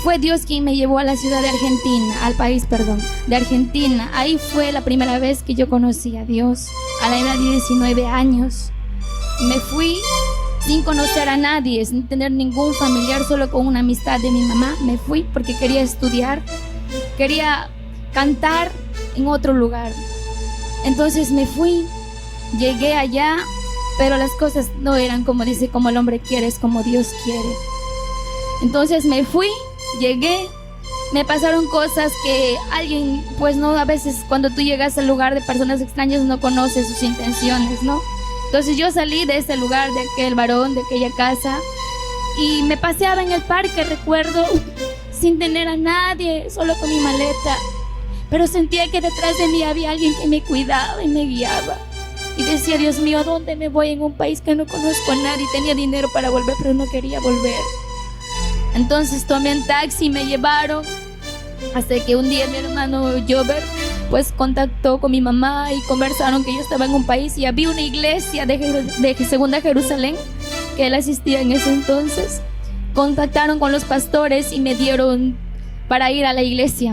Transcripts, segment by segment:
fue Dios quien me llevó a la ciudad de Argentina, al país, perdón, de Argentina. Ahí fue la primera vez que yo conocí a Dios, a la edad de 19 años. Me fui sin conocer a nadie, sin tener ningún familiar, solo con una amistad de mi mamá. Me fui porque quería estudiar, quería cantar en otro lugar. Entonces me fui, llegué allá, pero las cosas no eran como dice, como el hombre quiere, es como Dios quiere. Entonces me fui, llegué, me pasaron cosas que alguien, pues no, a veces cuando tú llegas al lugar de personas extrañas no conoces sus intenciones, ¿no? Entonces yo salí de ese lugar, de aquel varón, de aquella casa, y me paseaba en el parque, recuerdo, sin tener a nadie, solo con mi maleta. Pero sentía que detrás de mí había alguien que me cuidaba y me guiaba. Y decía, Dios mío, ¿a dónde me voy en un país que no conozco a nadie? Tenía dinero para volver, pero no quería volver. Entonces tomé un taxi y me llevaron, hasta que un día mi hermano Jover pues contactó con mi mamá y conversaron que yo estaba en un país y había una iglesia de Segunda Jerusalén que él asistía en ese entonces. Contactaron con los pastores y me dieron para ir a la iglesia.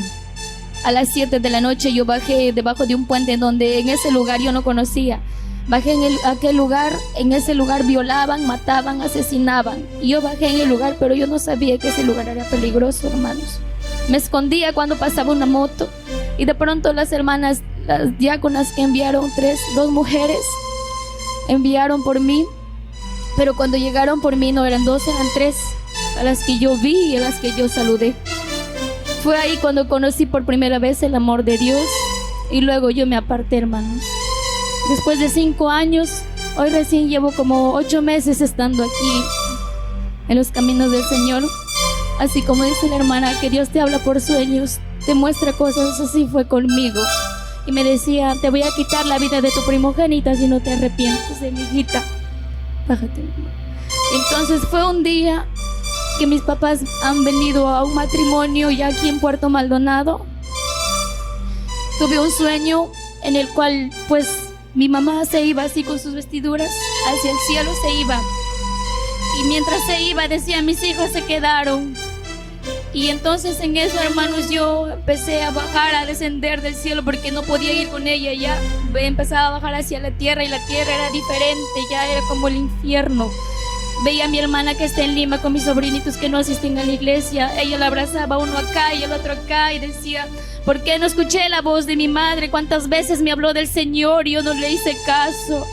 A las 7 de la noche yo bajé debajo de un puente en donde en ese lugar yo no conocía. Bajé en aquel lugar, en ese lugar violaban, mataban, asesinaban. Y yo bajé en el lugar, pero yo no sabía que ese lugar era peligroso, hermanos. Me escondía cuando pasaba una moto. Y de pronto las hermanas, las diáconas que enviaron, dos mujeres, enviaron por mí. Pero cuando llegaron por mí no eran dos, eran tres, a las que yo vi y a las que yo saludé. Fue ahí cuando conocí por primera vez el amor de Dios. Y luego yo me aparté, hermanos. Después de 5 años, hoy recién llevo como 8 meses estando aquí en los caminos del Señor. Así como dice la hermana, que Dios te habla por sueños, te muestra cosas, así fue conmigo. Y me decía, te voy a quitar la vida de tu primogénita si no te arrepientes de mi hijita. Bájate. Entonces fue un día que mis papás han venido a un matrimonio ya aquí en Puerto Maldonado. Tuve un sueño en el cual pues mi mamá se iba así con sus vestiduras hacia el cielo, se iba. Y mientras se iba decía, mis hijos se quedaron. Y entonces en eso, hermanos, yo empecé a bajar, a descender del cielo porque no podía ir con ella. Ya empezaba a bajar hacia la tierra y la tierra era diferente, ya era como el infierno. Veía a mi hermana que está en Lima con mis sobrinitos que no asisten a la iglesia. Ella la abrazaba, uno acá y el otro acá, y decía, ¿por qué no escuché la voz de mi madre? ¿Cuántas veces me habló del Señor y yo no le hice caso?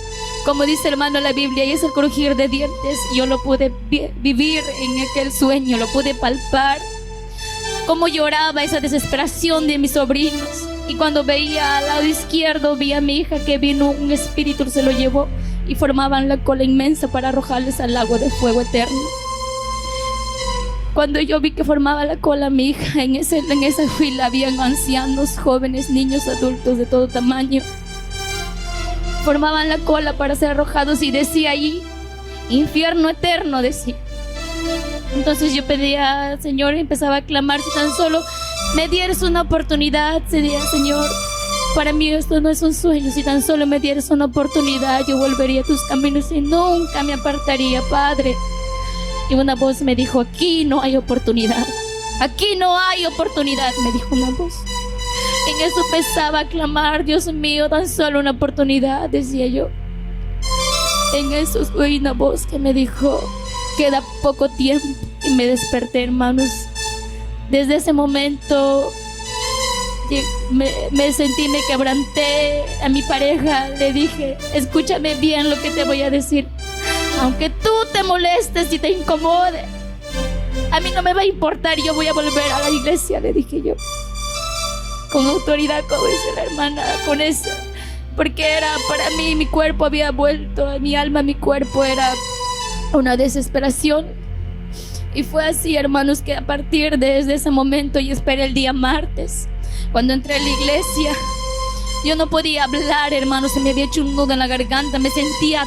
Como dice, hermano, la Biblia, y es el crujir de dientes. Yo lo pude vivir en aquel sueño, lo pude palpar. Cómo lloraba esa desesperación de mis sobrinos. Y cuando veía al lado izquierdo, vi a mi hija que vino un espíritu, se lo llevó, y formaban la cola inmensa para arrojarles al lago de fuego eterno. Cuando yo vi que formaba la cola mi hija, en esa fila habían ancianos, jóvenes, niños, adultos de todo tamaño. Formaban la cola para ser arrojados y decía ahí, infierno eterno, decía. Entonces yo pedía al Señor y empezaba a clamar, si tan solo me dieras una oportunidad, decía, Señor, para mí esto no es un sueño, si tan solo me dieras una oportunidad, yo volvería a tus caminos y nunca me apartaría, Padre. Y una voz me dijo, aquí no hay oportunidad, aquí no hay oportunidad, me dijo una voz. En eso empezaba a clamar, Dios mío, tan solo una oportunidad, decía yo. En eso oí una voz que me dijo, queda poco tiempo, y me desperté, hermanos. Desde ese momento me sentí, me quebranté. A mi pareja le dije, escúchame bien lo que te voy a decir. Aunque tú te molestes y te incomode, a mí no me va a importar, yo voy a volver a la iglesia, le dije yo. Con autoridad, como dice la hermana, con esa. Porque era para mí, mi cuerpo había vuelto, mi alma, mi cuerpo era una desesperación. Y fue así, hermanos, que a partir de ese momento yo esperé el día martes. Cuando entré a la iglesia, yo no podía hablar, hermanos, se me había hecho un nudo en la garganta, me sentía